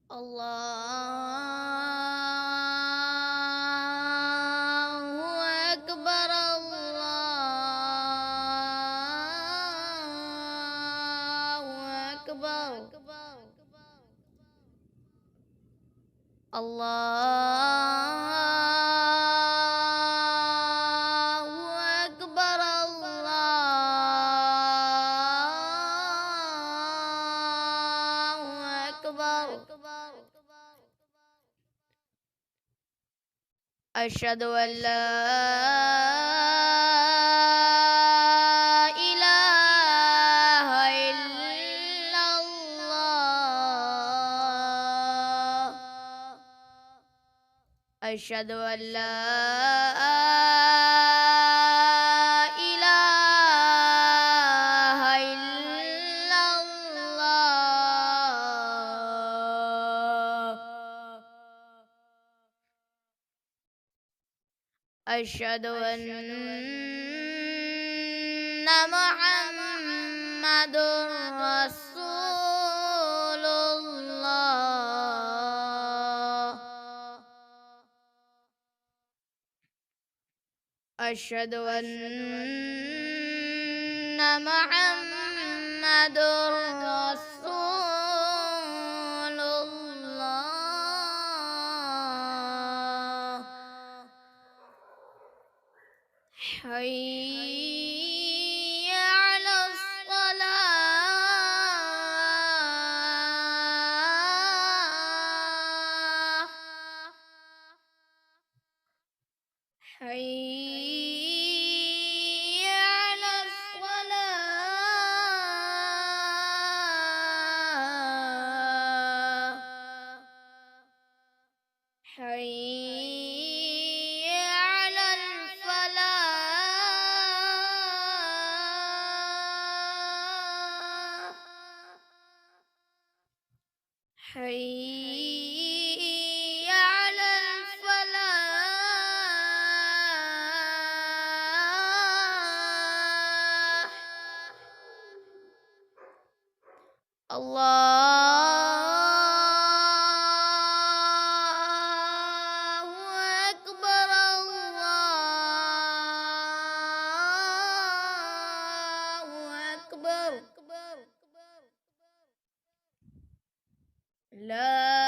الله أكبر. الله أكبر. الله أكبر. الله أكبر. أشهد أن لا إله إلا الله. أشهد أن لا إله إلا الله. أشهد أن محمد رسول الله. أشهد أن محمد رسول الله. حي على الصلاة. حي على الصلاة. حي على الفلاح. حي على الفلاح. الله أكبر. الله أكبر. لا